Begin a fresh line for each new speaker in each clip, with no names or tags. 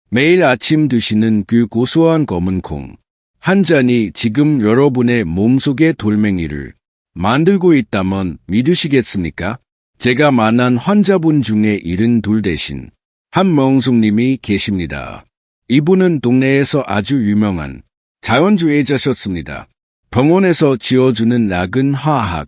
매일 아침 드시는 그 고소한 검은 콩. 한 잔이 지금 여러분의 몸속의 돌멩이를 만들고 있다면 믿으시겠습니까? 제가 만난 환자분 중에 72 대신 한명숙님이 계십니다. 이분은 동네에서 아주 유명한 자연주의자셨습니다. 병원에서 지어주는 약은 화학,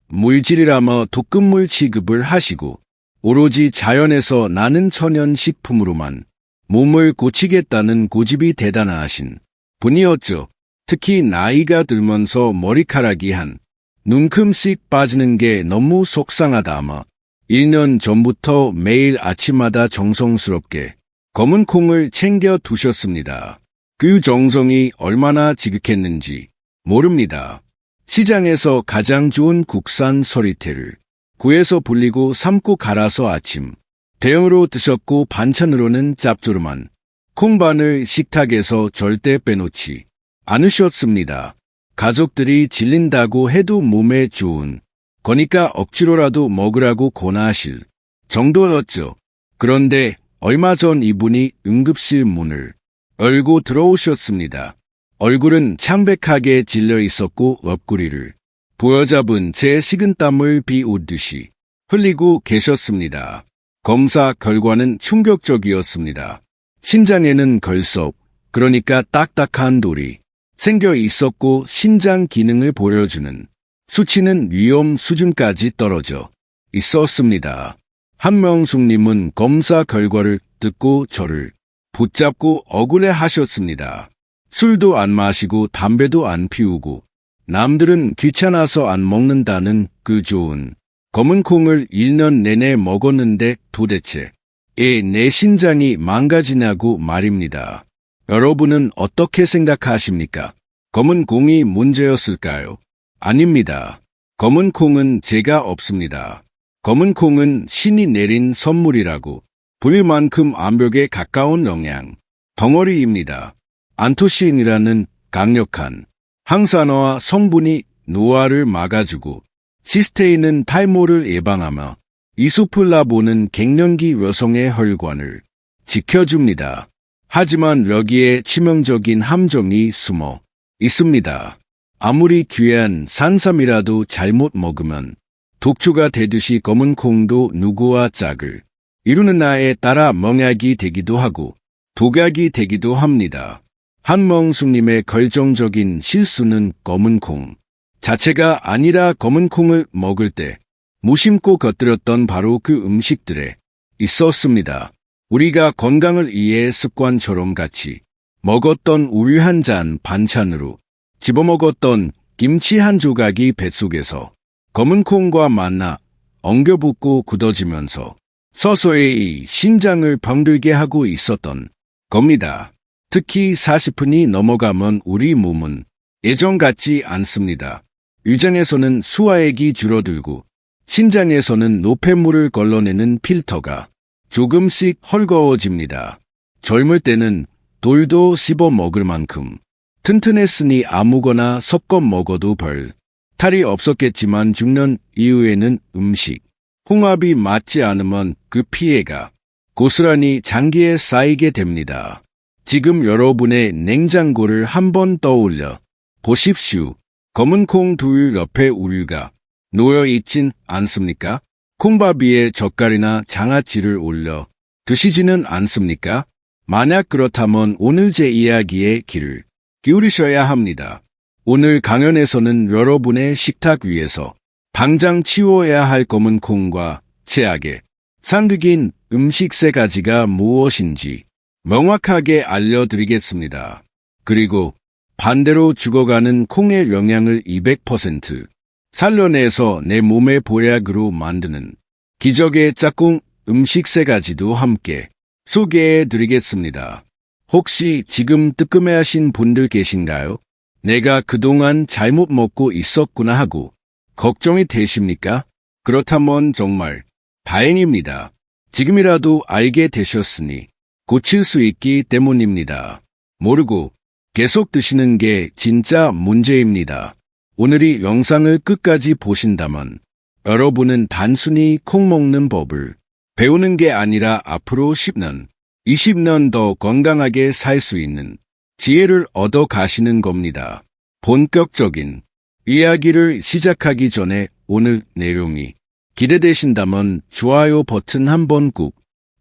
물질이라며 독극물 취급을 하시고 오로지 자연에서 나는 천연 식품으로만 몸을 고치겠다는 고집이 대단하신 분이었죠. 특히 나이가 들면서 머리카락이 한 눈금씩 빠지는 게 너무 속상하다며 1년 전부터 매일 아침마다 정성스럽게 검은 콩을 챙겨 두셨습니다. 그 정성이 얼마나 지극했는지 모릅니다. 시장에서 가장 좋은 국산 서리태를 구해서 불리고 삶고 갈아서 아침 대용으로 드셨고 반찬으로는 짭조름한 콩반을 식탁에서 절대 빼놓지 않으셨습니다. 가족들이 질린다고 해도 몸에 좋은 거니까 억지로라도 먹으라고 권하실 정도였죠. 그런데 얼마 전 이분이 응급실 문을 열고 들어오셨습니다. 얼굴은 창백하게 질려 있었고 옆구리를 부여잡은 채 식은땀을 비웃듯이 흘리고 계셨습니다. 검사 결과는 충격적이었습니다. 신장에는 결석, 그러니까 딱딱한 돌이 생겨 있었고 신장 기능을 보여주는 수치는 위험 수준까지 떨어져 있었습니다. 한명숙님은 검사 결과를 듣고 저를 붙잡고 억울해 하셨습니다. 술도 안 마시고 담배도 안 피우고 남들은 귀찮아서 안 먹는다는 그 좋은 검은 콩을 1년 내내 먹었는데 도대체 내 신장이 망가지냐고 말입니다. 여러분은 어떻게 생각하십니까? 검은 콩이 문제였을까요? 아닙니다. 검은 콩은 죄가 없습니다. 검은 콩은 신이 내린 선물이라고 부릴 만큼 완벽에 가까운 영양 덩어리입니다. 안토시인이라는 강력한 항산화 성분이 노화를 막아주고 시스테인은 탈모를 예방하며 이소플라본은 갱년기 여성의 혈관을 지켜줍니다. 하지만 여기에 치명적인 함정이 숨어 있습니다. 아무리 귀한 산삼이라도 잘못 먹으면 독초가 되듯이 검은 콩도 누구와 짝을 이루는 나에 따라 멍약이 되기도 하고 독약이 되기도 합니다. 한명숙님의 결정적인 실수는 검은 콩 자체가 아니라 검은 콩을 먹을 때 무심코 곁들였던 바로 그 음식들에 있었습니다. 우리가 건강을 위해 습관처럼 같이 먹었던 우유 한 잔 반찬으로 집어먹었던 김치 한 조각이 뱃속에서 검은 콩과 만나 엉겨붙고 굳어지면서 서서히 신장을 병들게 하고 있었던 겁니다. 특히 40분이 넘어가면 우리 몸은 예전 같지 않습니다. 위장에서는 수화액이 줄어들고 신장에서는 노폐물을 걸러내는 필터가 조금씩 헐거워집니다. 젊을 때는 돌도 씹어 먹을 만큼 튼튼했으니 아무거나 섞어 먹어도 별 탈이 없었겠지만 중년 이후에는 음식, 홍합이 맞지 않으면 그 피해가 고스란히 장기에 쌓이게 됩니다. 지금 여러분의 냉장고를 한번 떠올려 보십시오. 검은 콩 두유 옆에 우유가 놓여 있진 않습니까? 콩밥 위에 젓갈이나 장아찌를 올려 드시지는 않습니까? 만약 그렇다면 오늘 제 이야기에 귀를 기울이셔야 합니다. 오늘 강연에서는 여러분의 식탁 위에서 당장 치워야 할 검은 콩과 최악의 상극인 음식 3가지가 무엇인지 명확하게 알려드리겠습니다. 그리고 반대로 죽어가는 콩의 영양을 200% 살려내서 내 몸의 보약으로 만드는 기적의 짝꿍 음식 3가지도 함께 소개해드리겠습니다. 혹시 지금 뜨끔해하신 분들 계신가요? 내가 그동안 잘못 먹고 있었구나 하고 걱정이 되십니까? 그렇다면 정말 다행입니다. 지금이라도 알게 되셨으니 고칠 수 있기 때문입니다. 모르고 계속 드시는 게 진짜 문제입니다. 오늘 이 영상을 끝까지 보신다면 여러분은 단순히 콩 먹는 법을 배우는 게 아니라 앞으로 10년, 20년 더 건강하게 살 수 있는 지혜를 얻어 가시는 겁니다. 본격적인 이야기를 시작하기 전에 오늘 내용이 기대되신다면 좋아요 버튼 한번 꾹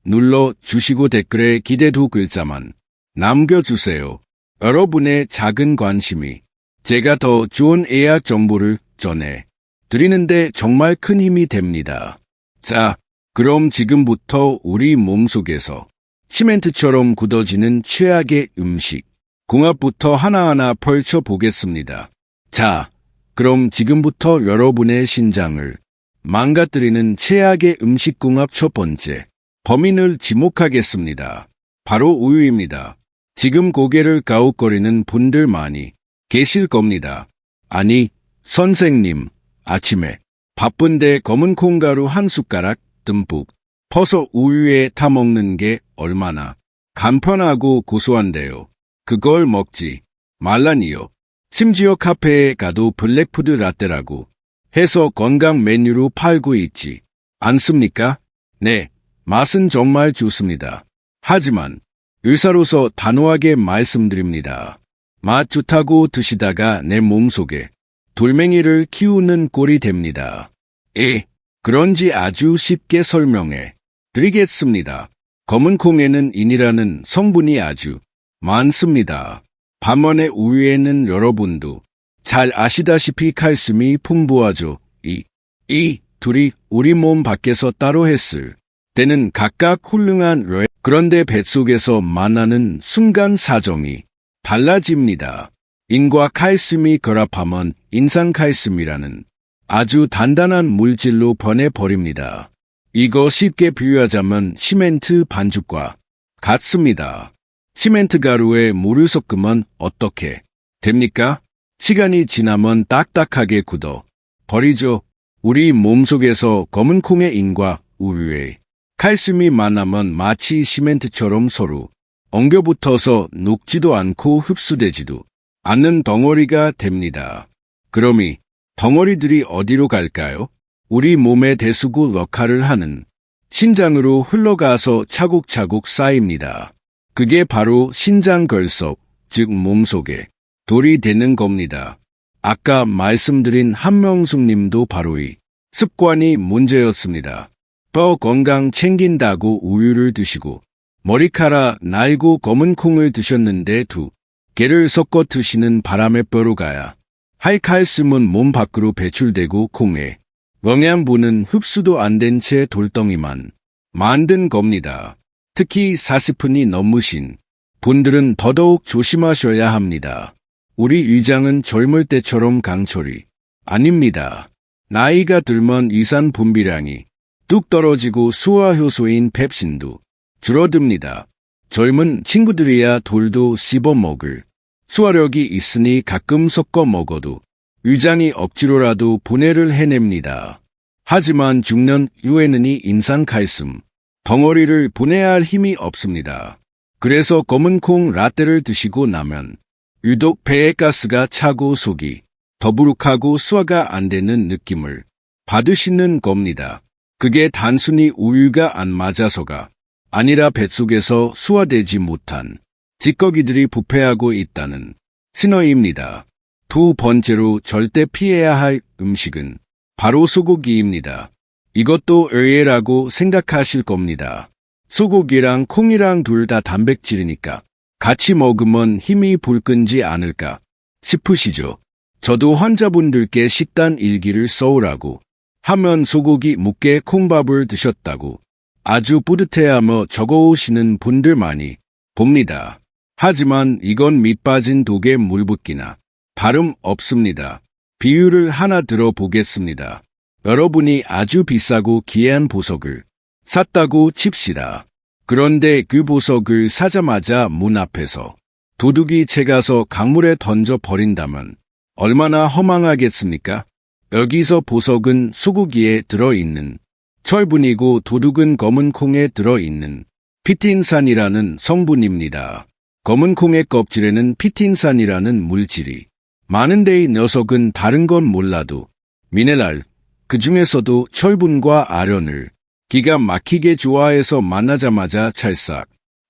눌러 주시고 댓글에 기대 두 글자만 남겨주세요. 여러분의 작은 관심이 제가 더 좋은 예약 정보를 전해 드리는데 정말 큰 힘이 됩니다. 자, 그럼 지금부터 우리 몸속에서 시멘트처럼 굳어지는 최악의 음식 궁합부터 하나하나 펼쳐보겠습니다. 자, 그럼 지금부터 여러분의 신장을 망가뜨리는 최악의 음식 궁합 첫 번째 범인을 지목하겠습니다. 바로 우유입니다. 지금 고개를 가웃거리는 분들 많이 계실 겁니다. 아니, 선생님, 아침에 바쁜데 검은 콩가루 한 숟가락 듬뿍 퍼서 우유에 타먹는 게 얼마나 간편하고 고소한데요. 그걸 먹지 말라니요. 심지어 카페에 가도 블랙푸드 라떼라고 해서 건강 메뉴로 팔고 있지 않습니까? 네, 맛은 정말 좋습니다. 하지만 의사로서 단호하게 말씀드립니다. 맛 좋다고 드시다가 내 몸속에 돌멩이를 키우는 꼴이 됩니다. 그런지 아주 쉽게 설명해 드리겠습니다. 검은 콩에는 인이라는 성분이 아주 많습니다. 반면에 우유에는 여러분도 잘 아시다시피 칼슘이 풍부하죠. 이 둘이 우리 몸 밖에서 따로 했을 때는 각각 훌륭한 뇌. 그런데 뱃속에서 만나는 순간 사정이 달라집니다. 인과 칼슘이 결합하면 인산칼슘이라는 아주 단단한 물질로 변해버립니다. 이거 쉽게 비유하자면 시멘트 반죽과 같습니다. 시멘트 가루에 물을 섞으면 어떻게 됩니까? 시간이 지나면 딱딱하게 굳어 버리죠. 우리 몸속에서 검은 콩의 인과 우유에 칼슘이 만나면 마치 시멘트처럼 서로 엉겨붙어서 녹지도 않고 흡수되지도 않는 덩어리가 됩니다. 그럼 이 덩어리들이 어디로 갈까요? 우리 몸의 대수구 역할을 하는 신장으로 흘러가서 차곡차곡 쌓입니다. 그게 바로 신장결석, 즉 몸속에 돌이 되는 겁니다. 아까 말씀드린 한명숙 님도 바로 이 습관이 문제였습니다. 뼈 건강 챙긴다고 우유를 드시고 머리카락 날고 검은 콩을 드셨는데 두 개를 섞어 드시는 바람에 뼈로 가야 할 칼슘은 몸 밖으로 배출되고 콩의 영양분은 흡수도 안 된 채 돌덩이만 만든 겁니다. 특히 40분이 넘으신 분들은 더더욱 조심하셔야 합니다. 우리 위장은 젊을 때처럼 강철이 아닙니다. 나이가 들면 위산 분비량이 뚝 떨어지고 소화효소인 펩신도 줄어듭니다. 젊은 친구들이야 돌도 씹어 먹을 소화력이 있으니 가끔 섞어 먹어도 위장이 억지로라도 분해를 해냅니다. 하지만 중년 이후에는 이 인산칼슘 덩어리를 분해할 힘이 없습니다. 그래서 검은 콩 라떼를 드시고 나면 유독 배에 가스가 차고 속이 더부룩하고 소화가 안 되는 느낌을 받으시는 겁니다. 그게 단순히 우유가 안 맞아서가 아니라 뱃속에서 소화되지 못한 찌꺼기들이 부패하고 있다는 신호입니다. 두 번째로 절대 피해야 할 음식은 바로 소고기입니다. 이것도 의외라고 생각하실 겁니다. 소고기랑 콩이랑 둘 다 단백질이니까 같이 먹으면 힘이 불끈지 않을까 싶으시죠? 저도 환자분들께 식단 일기를 써오라고 하면 소고기 묵게 콩밥을 드셨다고 아주 뿌듯해하며 적어오시는 분들 많이 봅니다. 하지만 이건 밑빠진 독에 물 붓기나 다름없습니다. 비유를 하나 들어보겠습니다. 여러분이 아주 비싸고 귀한 보석을 샀다고 칩시다. 그런데 그 보석을 사자마자 문 앞에서 도둑이 채가서 강물에 던져 버린다면 얼마나 허망하겠습니까? 여기서 보석은 소고기에 들어있는 철분이고 도둑은 검은 콩에 들어있는 피틴산이라는 성분입니다. 검은 콩의 껍질에는 피틴산이라는 물질이 많은데 이 녀석은 다른 건 몰라도 미네랄, 그 중에서도 철분과 아련을 기가 막히게 좋아해서 만나자마자 찰싹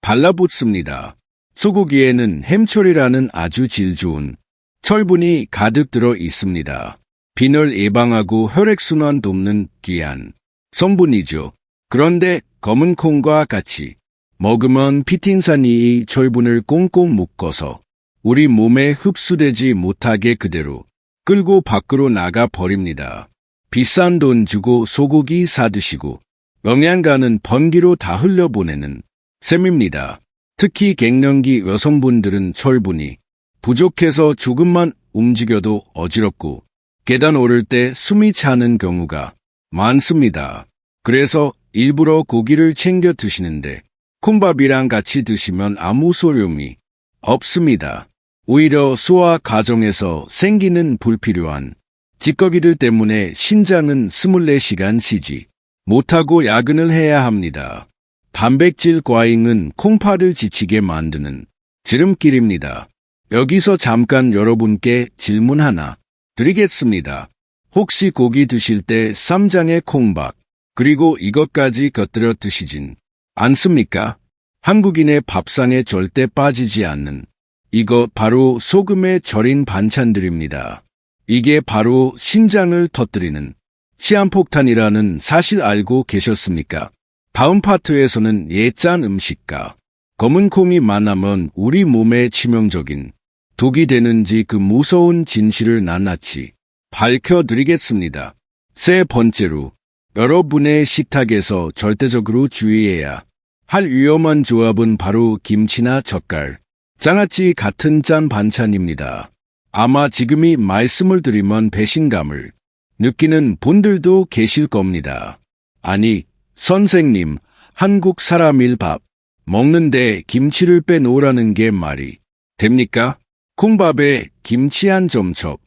발라붙습니다. 소고기에는 햄철이라는 아주 질 좋은 철분이 가득 들어 있습니다. 빈혈 예방하고 혈액순환 돕는 귀한 성분이죠. 그런데 검은 콩과 같이 먹으면 피틴산이 이 철분을 꽁꽁 묶어서 우리 몸에 흡수되지 못하게 그대로 끌고 밖으로 나가 버립니다. 비싼 돈 주고 소고기 사드시고 영양가는 번기로 다 흘려보내는 셈입니다. 특히 갱년기 여성분들은 철분이 부족해서 조금만 움직여도 어지럽고 계단 오를 때 숨이 차는 경우가 많습니다. 그래서 일부러 고기를 챙겨 드시는데 콩밥이랑 같이 드시면 아무 소용이 없습니다. 오히려 소화 과정에서 생기는 불필요한 찌꺼기들 때문에 신장은 24시간 쉬지 못하고 야근을 해야 합니다. 단백질 과잉은 콩팥을 지치게 만드는 지름길입니다. 여기서 잠깐 여러분께 질문 하나 드리겠습니다. 혹시 고기 드실 때 쌈장에 콩밥 그리고 이것까지 곁들여 드시진 않습니까? 한국인의 밥상에 절대 빠지지 않는 이것 바로 소금에 절인 반찬들입니다. 이게 바로 신장을 터뜨리는 시한폭탄이라는 사실 알고 계셨습니까? 다음 파트에서는 옛짠 음식과 검은 콩이 만나면 우리 몸에 치명적인 독이 되는지 그 무서운 진실을 낱낱이 밝혀드리겠습니다. 세 번째로 여러분의 식탁에서 절대적으로 주의해야 할 위험한 조합은 바로 김치나 젓갈, 장아찌 같은 짠 반찬입니다. 아마 지금이 말씀을 드리면 배신감을 느끼는 분들도 계실 겁니다. 아니, 선생님, 한국 사람일 밥 먹는데 김치를 빼놓으라는 게 말이 됩니까? 콩밥에 김치 한 점첩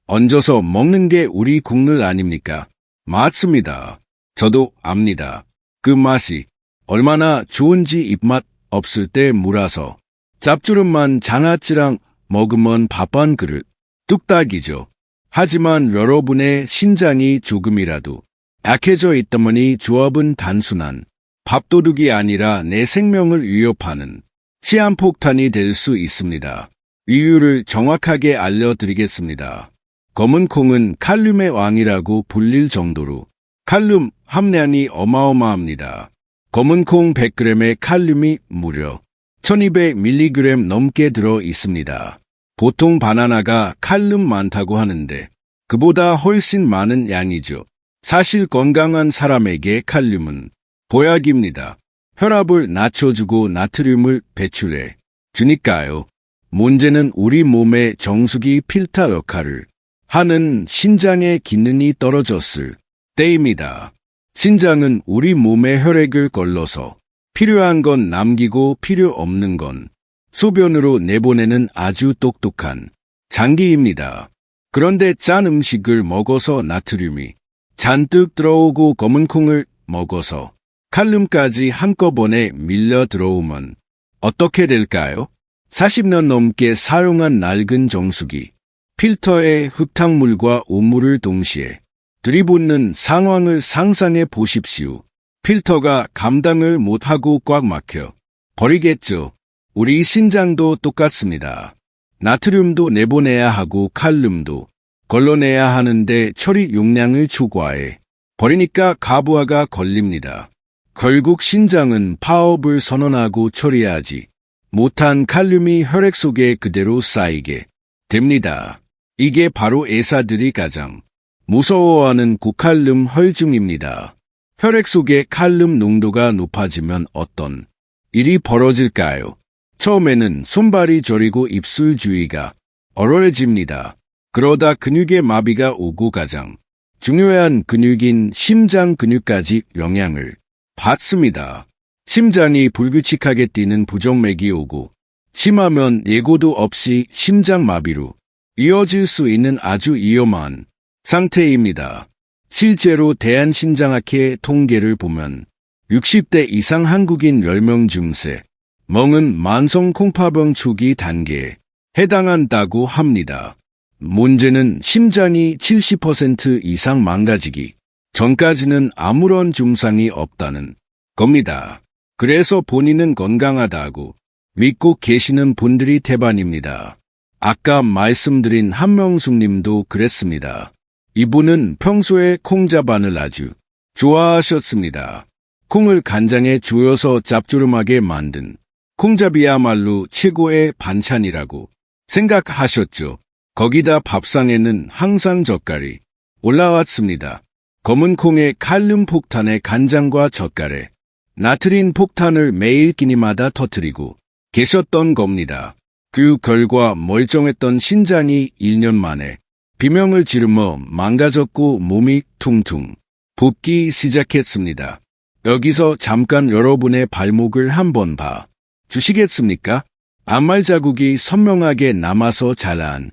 얹어서 먹는 게 우리 국룰 아닙니까? 맞습니다. 저도 압니다. 그 맛이 얼마나 좋은지 입맛 없을 때 물어서 짭조름만 장아찌랑 먹으면 밥 한 그릇 뚝딱이죠. 하지만 여러분의 신장이 조금이라도 약해져 있다면 이 조합은 단순한 밥도둑이 아니라 내 생명을 위협하는 시한폭탄이 될 수 있습니다. 이유를 정확하게 알려드리겠습니다. 검은 콩은 칼륨의 왕이라고 불릴 정도로 칼륨 함량이 어마어마합니다. 검은 콩 100g의 칼륨이 무려 1200mg 넘게 들어 있습니다. 보통 바나나가 칼륨 많다고 하는데 그보다 훨씬 많은 양이죠. 사실 건강한 사람에게 칼륨은 보약입니다. 혈압을 낮춰주고 나트륨을 배출해 주니까요. 문제는 우리 몸의 정수기 필터 역할을 하는 신장의 기능이 떨어졌을 때입니다. 신장은 우리 몸의 혈액을 걸러서 필요한 건 남기고 필요 없는 건 소변으로 내보내는 아주 똑똑한 장기입니다. 그런데 짠 음식을 먹어서 나트륨이 잔뜩 들어오고 검은 콩을 먹어서 칼륨까지 한꺼번에 밀려 들어오면 어떻게 될까요? 40년 넘게 사용한 낡은 정수기, 필터에 흙탕물과 오물을 동시에 들이붓는 상황을 상상해 보십시오. 필터가 감당을 못하고 꽉 막혀 버리겠죠. 우리 신장도 똑같습니다. 나트륨도 내보내야 하고 칼륨도 걸러내야 하는데 처리 용량을 초과해 버리니까 가부하가 걸립니다. 결국 신장은 파업을 선언하고 처리하지 못한 칼륨이 혈액 속에 그대로 쌓이게 됩니다. 이게 바로 의사들이 가장 무서워하는 고칼륨 혈증입니다. 혈액 속의 칼륨 농도가 높아지면 어떤 일이 벌어질까요? 처음에는 손발이 저리고 입술 주위가 얼얼해집니다. 그러다 근육의 마비가 오고 가장 중요한 근육인 심장 근육까지 영향을 받습니다. 심장이 불규칙하게 뛰는 부정맥이 오고 심하면 예고도 없이 심장마비로 이어질 수 있는 아주 위험한 상태입니다. 실제로 대한심장학회 통계를 보면 60대 이상 한국인 10명 중 3명은 만성 콩팥병 초기 단계에 해당한다고 합니다. 문제는 심장이 70% 이상 망가지기 전까지는 아무런 증상이 없다는 겁니다. 그래서 본인은 건강하다고 믿고 계시는 분들이 대반입니다. 아까 말씀드린 한명숙 님도 그랬습니다. 이분은 평소에 콩자반을 아주 좋아하셨습니다. 콩을 간장에 주어서 짭조름하게 만든 콩잡이야말로 최고의 반찬이라고 생각하셨죠. 거기다 밥상에는 항상 젓갈이 올라왔습니다. 검은 콩에 칼륨 폭탄의 간장과 젓갈에 나트린 폭탄을 매일 끼니마다 터뜨리고 계셨던 겁니다. 그 결과 멀쩡했던 신장이 1년 만에 비명을 지르며 망가졌고 몸이 퉁퉁 붓기 시작했습니다. 여기서 잠깐 여러분의 발목을 한번 봐 주시겠습니까? 앞말 자국이 선명하게 남아서 잘 안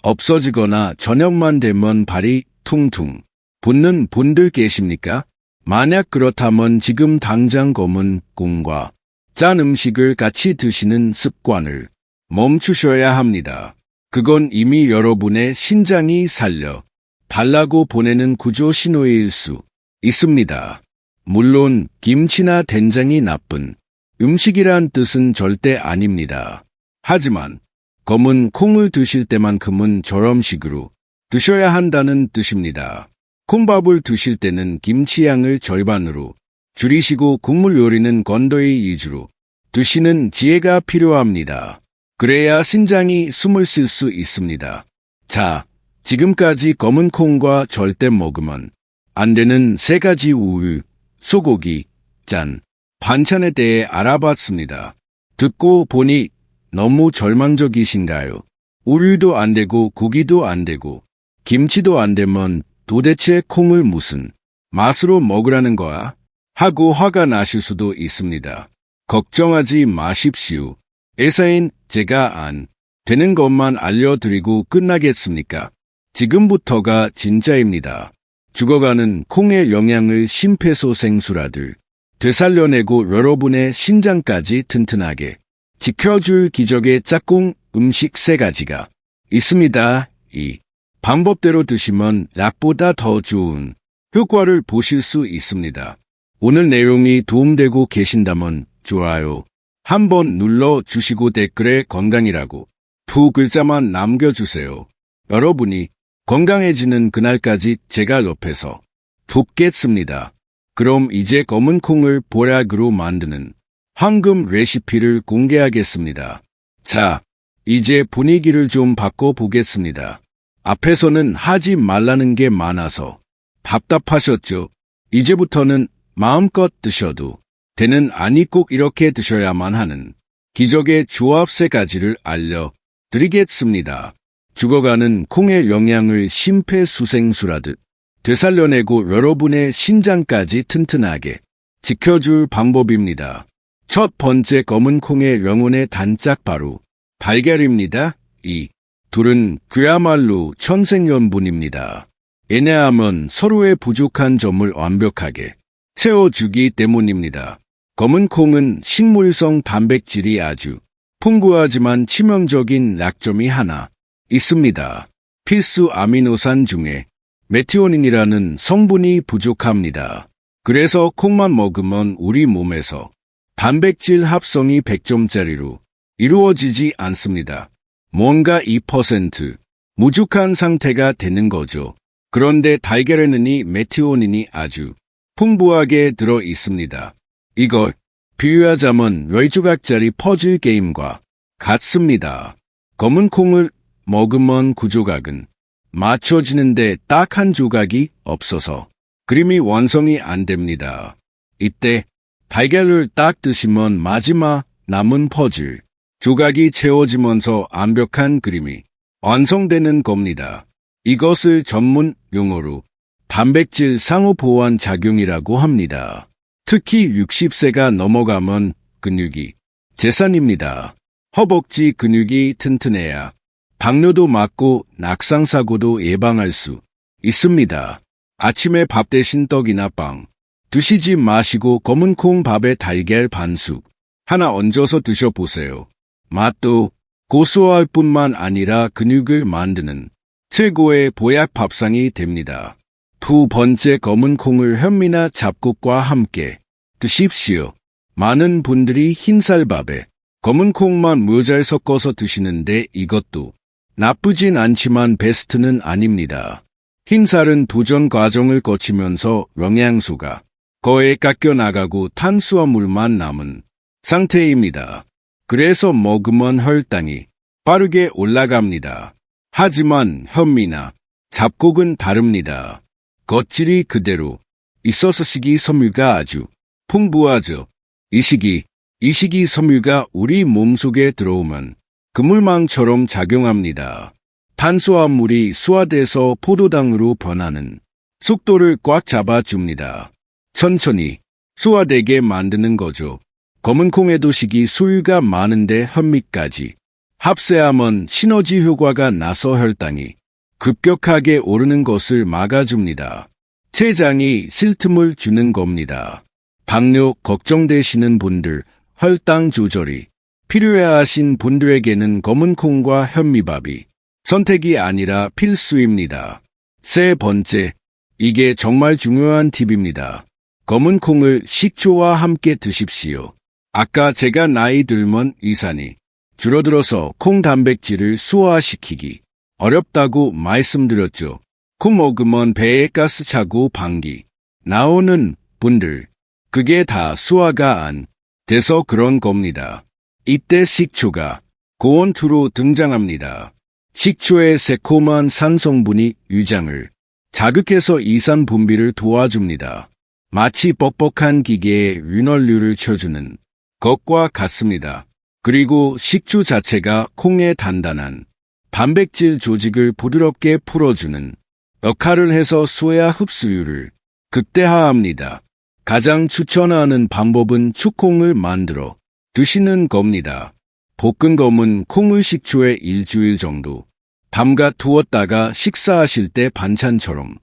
없어지거나 저녁만 되면 발이 퉁퉁 붓는 분들 계십니까? 만약 그렇다면 지금 당장 검은 콩과 짠 음식을 같이 드시는 습관을 멈추셔야 합니다. 그건 이미 여러분의 신장이 살려 달라고 보내는 구조 신호일 수 있습니다. 물론 김치나 된장이 나쁜 음식이란 뜻은 절대 아닙니다. 하지만 검은 콩을 드실 때만큼은 저염식으로 드셔야 한다는 뜻입니다. 콩밥을 드실 때는 김치 양을 절반으로 줄이시고 국물 요리는 건더기 위주로 드시는 지혜가 필요합니다. 그래야 신장이 숨을 쉴 수 있습니다. 자, 지금까지 검은 콩과 절대 먹으면 안 되는 3가지 우유, 소고기, 짠, 반찬에 대해 알아봤습니다. 듣고 보니 너무 절망적이신가요? 우유도 안 되고 고기도 안 되고 김치도 안 되면 도대체 콩을 무슨 맛으로 먹으라는 거야? 하고 화가 나실 수도 있습니다. 걱정하지 마십시오. 의사인 제가 안 되는 것만 알려드리고 끝나겠습니까? 지금부터가 진짜입니다. 죽어가는 콩의 영양을 심폐소생술하듯 되살려내고 여러분의 신장까지 튼튼하게 지켜줄 기적의 짝꿍 음식 3가지가 있습니다. 이 방법대로 드시면 약보다 더 좋은 효과를 보실 수 있습니다. 오늘 내용이 도움되고 계신다면 좋아요 한번 눌러주시고 댓글에 건강이라고 2글자만 남겨주세요. 여러분이 건강해지는 그날까지 제가 옆에서 돕겠습니다. 그럼 이제 검은 콩을 보약으로 만드는 황금 레시피를 공개하겠습니다. 자, 이제 분위기를 좀 바꿔보겠습니다. 앞에서는 하지 말라는 게 많아서 답답하셨죠? 이제부터는 마음껏 드셔도 되는 아니 꼭 이렇게 드셔야만 하는 기적의 조합 3가지를 알려드리겠습니다. 죽어가는 콩의 영양을 심폐소생술하듯 되살려내고 여러분의 신장까지 튼튼하게 지켜줄 방법입니다. 첫 번째 검은 콩의 영혼의 단짝 바로 달걀입니다. 이 둘은 그야말로 천생연분입니다. 왜냐하면 서로의 부족한 점을 완벽하게 채워주기 때문입니다. 검은 콩은 식물성 단백질이 아주 풍부하지만 치명적인 약점이 하나 있습니다. 필수 아미노산 중에 메티오닌이라는 성분이 부족합니다. 그래서 콩만 먹으면 우리 몸에서 단백질 합성이 100점짜리로 이루어지지 않습니다. 뭔가 2% 무죽한 상태가 되는 거죠. 그런데 달걀에는 이 메티오닌이 아주 풍부하게 들어 있습니다. 이걸 비유하자면 12조각짜리 퍼즐 게임과 같습니다. 검은 콩을 먹으면 9조각은 맞춰지는데 딱 1조각이 없어서 그림이 완성이 안 됩니다. 이때 달걀을 딱 드시면 마지막 남은 퍼즐 조각이 채워지면서 완벽한 그림이 완성되는 겁니다. 이것을 전문 용어로 단백질 상호 보완 작용이라고 합니다. 특히 60세가 넘어가면 근육이 재산입니다. 허벅지 근육이 튼튼해야 당뇨도 막고 낙상사고도 예방할 수 있습니다. 아침에 밥 대신 떡이나 빵 드시지 마시고 검은 콩 밥에 달걀 반숙 하나 얹어서 드셔보세요. 맛도 고소할 뿐만 아니라 근육을 만드는 최고의 보약 밥상이 됩니다. 2번째 검은 콩을 현미나 잡곡과 함께 드십시오. 많은 분들이 흰쌀밥에 검은 콩만 묘잘 섞어서 드시는데 이것도 나쁘진 않지만 베스트는 아닙니다. 흰쌀은 도전 과정을 거치면서 영양소가 거의 깎여 나가고 탄수화물만 남은 상태입니다. 그래서 먹으면 혈당이 빠르게 올라갑니다. 하지만 현미나 잡곡은 다릅니다. 겉질이 그대로 있어서 식이섬유가 아주 풍부하죠. 이 식이섬유가 우리 몸속에 들어오면 그물망처럼 작용합니다. 탄수화물이 소화돼서 포도당으로 변하는 속도를 꽉 잡아줍니다. 천천히 소화되게 만드는 거죠. 검은 콩에도 식이섬유가 많은데 현미까지 합세하면 시너지 효과가 나서 혈당이 급격하게 오르는 것을 막아줍니다. 췌장이 쉴 틈을 주는 겁니다. 당뇨 걱정되시는 분들, 혈당 조절이 필요해하신 분들에게는 검은 콩과 현미밥이 선택이 아니라 필수입니다. 세 번째, 이게 정말 중요한 팁입니다. 검은 콩을 식초와 함께 드십시오. 아까 제가 나이 들면 위산이 줄어들어서 콩 단백질을 소화시키기 어렵다고 말씀드렸죠. 콩 먹으면 배에 가스 차고 방귀 나오는 분들, 그게 다 소화가 안 돼서 그런 겁니다. 이때 식초가 고온투로 등장합니다. 식초의 새콤한 산성분이 위장을 자극해서 이산 분비를 도와줍니다. 마치 뻑뻑한 기계에 윤활유를 쳐주는 것과 같습니다. 그리고 식초 자체가 콩의 단단한 단백질 조직을 부드럽게 풀어주는 역할을 해서 소화 흡수율을 극대화합니다. 가장 추천하는 방법은 추콩을 만들어 드시는 겁니다. 볶은 검은 콩을 식초에 일주일 정도 담가 두었다가 식사하실 때 반찬처럼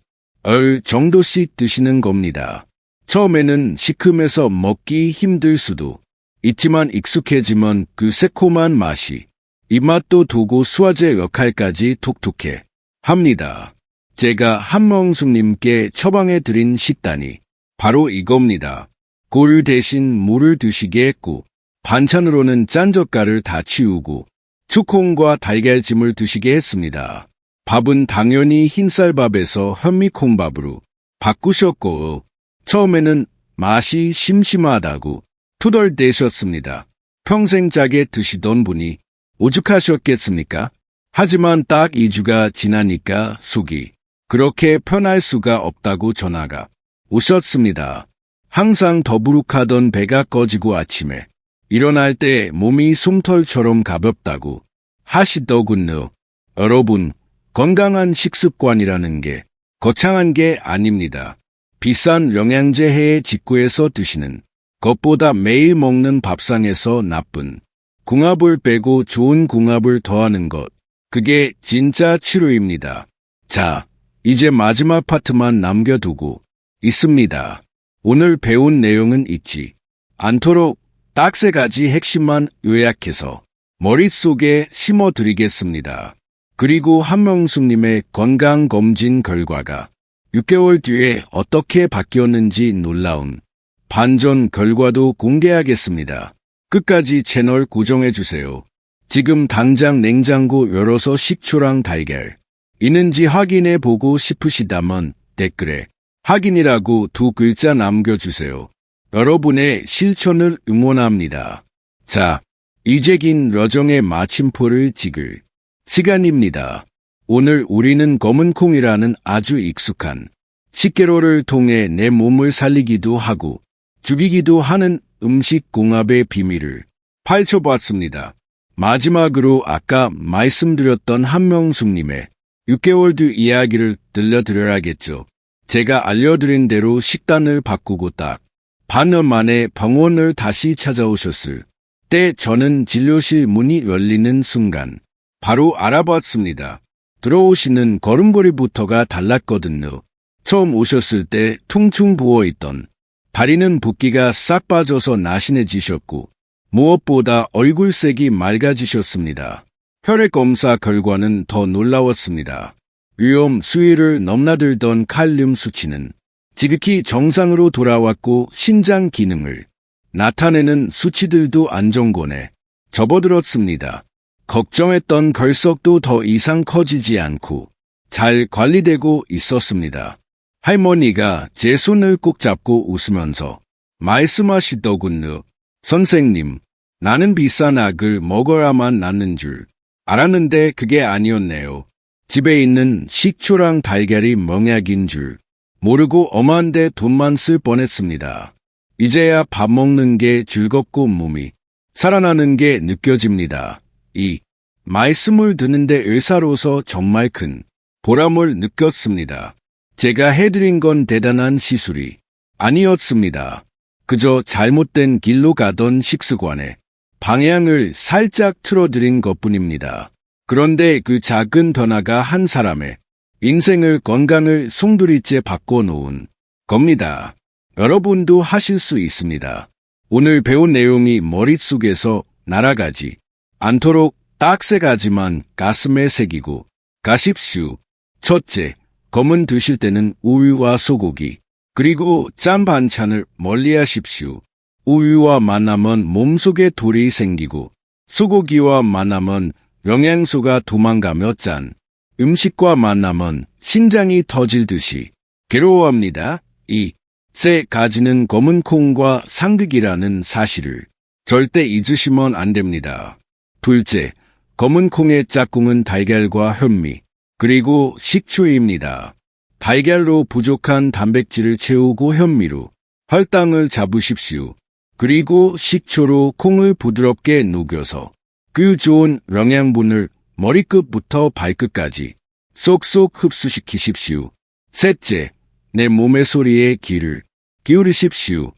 정도씩 드시는 겁니다. 처음에는 시큼해서 먹기 힘들 수도 있지만 익숙해지면 그 새콤한 맛이 입맛도 도고 소화제 역할까지 톡톡해 합니다. 제가 한명숙님께 처방해 드린 식단이 바로 이겁니다. 꿀 대신 물을 드시게 했고 반찬으로는 짠 젓갈을 다 치우고 추콩과 달걀찜을 드시게 했습니다. 밥은 당연히 흰쌀밥에서 현미콩밥으로 바꾸셨고 처음에는 맛이 심심하다고 투덜대셨습니다. 평생 짜게 드시던 분이 오죽하셨겠습니까? 하지만 딱 2주가 지나니까 속이 그렇게 편할 수가 없다고 전화가 오셨습니다. 항상 더부룩하던 배가 꺼지고 아침에 일어날 때 몸이 솜털처럼 가볍다고 하시더군요. 여러분, 건강한 식습관이라는 게 거창한 게 아닙니다. 비싼 영양제 해외 직구에서 드시는 것보다 매일 먹는 밥상에서 나쁜 궁합을 빼고 좋은 궁합을 더하는 것, 그게 진짜 치료입니다. 자, 이제 마지막 파트만 남겨두고 있습니다. 오늘 배운 내용은 잊지 않도록 딱 3가지 핵심만 요약해서 머릿속에 심어드리겠습니다. 그리고 한명숙님의 건강검진 결과가 6개월 뒤에 어떻게 바뀌었는지 놀라운 반전 결과도 공개하겠습니다. 끝까지 채널 고정해주세요. 지금 당장 냉장고 열어서 식초랑 달걀 있는지 확인해보고 싶으시다면 댓글에 확인이라고 2글자 남겨주세요. 여러분의 실천을 응원합니다. 자, 이제 긴 여정의 마침표를 찍을 시간입니다. 오늘 우리는 검은 콩이라는 아주 익숙한 식재료를 통해 내 몸을 살리기도 하고 죽이기도 하는 음식 궁합의 비밀을 파헤쳐봤습니다. 마지막으로 아까 말씀드렸던 한명숙님의 6개월 뒤 이야기를 들려드려야겠죠. 제가 알려드린 대로 식단을 바꾸고 딱 반년 만에 병원을 다시 찾아오셨을 때 저는 진료실 문이 열리는 순간 바로 알아봤습니다. 들어오시는 걸음걸이부터가 달랐거든요. 처음 오셨을 때 퉁퉁 부어있던 다리는 붓기가 싹 빠져서 날씬해지셨고 무엇보다 얼굴색이 맑아지셨습니다. 혈액검사 결과는 더 놀라웠습니다. 위험 수위를 넘나들던 칼륨 수치는 지극히 정상으로 돌아왔고 신장 기능을 나타내는 수치들도 안정권에 접어들었습니다. 걱정했던 결석도 더 이상 커지지 않고 잘 관리되고 있었습니다. 할머니가 제 손을 꼭 잡고 웃으면서 말씀하시더군요. 선생님, 나는 비싼 약을 먹어야만 낫는 줄 알았는데 그게 아니었네요. 집에 있는 식초랑 달걀이 명약인 줄 모르고 엄한데 돈만 쓸 뻔했습니다. 이제야 밥 먹는 게 즐겁고 몸이 살아나는 게 느껴집니다. 이 말씀을 듣는데 의사로서 정말 큰 보람을 느꼈습니다. 제가 해드린 건 대단한 시술이 아니었습니다. 그저 잘못된 길로 가던 식습관에 방향을 살짝 틀어드린 것뿐입니다. 그런데 그 작은 변화가 한 사람의 인생을 건강을 송두리째 바꿔놓은 겁니다. 여러분도 하실 수 있습니다. 오늘 배운 내용이 머릿속에서 날아가지 않도록 딱 세 가지만 가슴에 새기고 가십시오. 첫째, 검은 드실 때는 우유와 소고기, 그리고 짠 반찬을 멀리하십시오. 우유와 만나면 몸속에 돌이 생기고 소고기와 만나면 영양소가 도망가며 짠 음식과 만나면 심장이 터질 듯이 괴로워합니다. 이 세 가지는 검은 콩과 상극이라는 사실을 절대 잊으시면 안 됩니다. 둘째, 검은 콩의 짝꿍은 달걀과 현미, 그리고 식초입니다. 달걀로 부족한 단백질을 채우고 현미로 혈당을 잡으십시오. 그리고 식초로 콩을 부드럽게 녹여서 그 좋은 영양분을 머리끝부터 발끝까지 쏙쏙 흡수시키십시오. 셋째, 내 몸의 소리에 귀를 기울이십시오.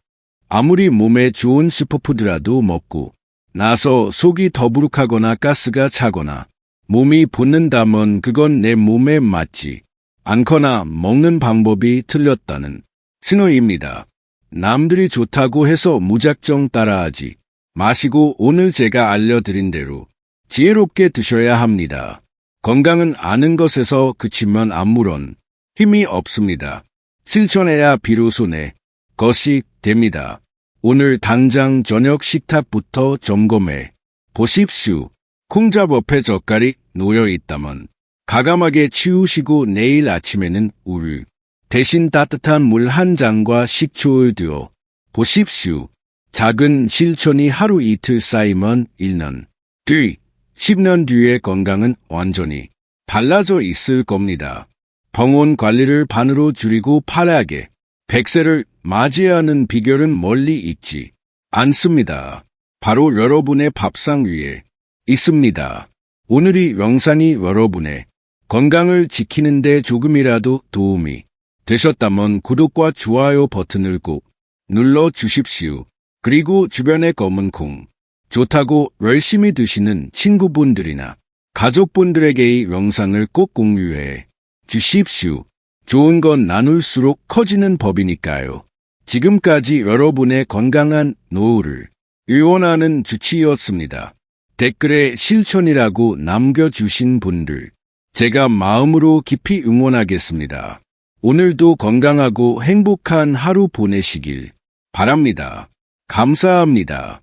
아무리 몸에 좋은 슈퍼푸드라도 먹고 나서 속이 더부룩하거나 가스가 차거나 몸이 붓는다면 그건 내 몸에 맞지 않거나 먹는 방법이 틀렸다는 신호입니다. 남들이 좋다고 해서 무작정 따라하지 마시고 오늘 제가 알려드린 대로 지혜롭게 드셔야 합니다. 건강은 아는 것에서 그치면 아무런 힘이 없습니다. 실천해야 비로소 내 것이 됩니다. 오늘 당장 저녁 식탁부터 점검해 보십시오. 콩잡 옆에 젓갈이 놓여 있다면 가감하게 치우시고 내일 아침에는 우유 대신 따뜻한 물 한 잔과 식초를 두어 보십시오. 작은 실천이 하루 이틀 쌓이면 1년 뒤, 10년 뒤의 건강은 완전히 달라져 있을 겁니다. 병원 관리를 반으로 줄이고 파랗게 100세를 맞이하는 비결은 멀리 있지 않습니다. 바로 여러분의 밥상 위에 있습니다. 오늘의 영상이 여러분의 건강을 지키는 데 조금이라도 도움이 되셨다면 구독과 좋아요 버튼을 꼭 눌러주십시오. 그리고 주변의 검은 콩 좋다고 열심히 드시는 친구분들이나 가족분들에게 이 영상을 꼭 공유해 주십시오. 좋은 건 나눌수록 커지는 법이니까요. 지금까지 여러분의 건강한 노후를 응원하는 주치였습니다. 댓글에 실천이라고 남겨주신 분들, 제가 마음으로 깊이 응원하겠습니다. 오늘도 건강하고 행복한 하루 보내시길 바랍니다. 감사합니다.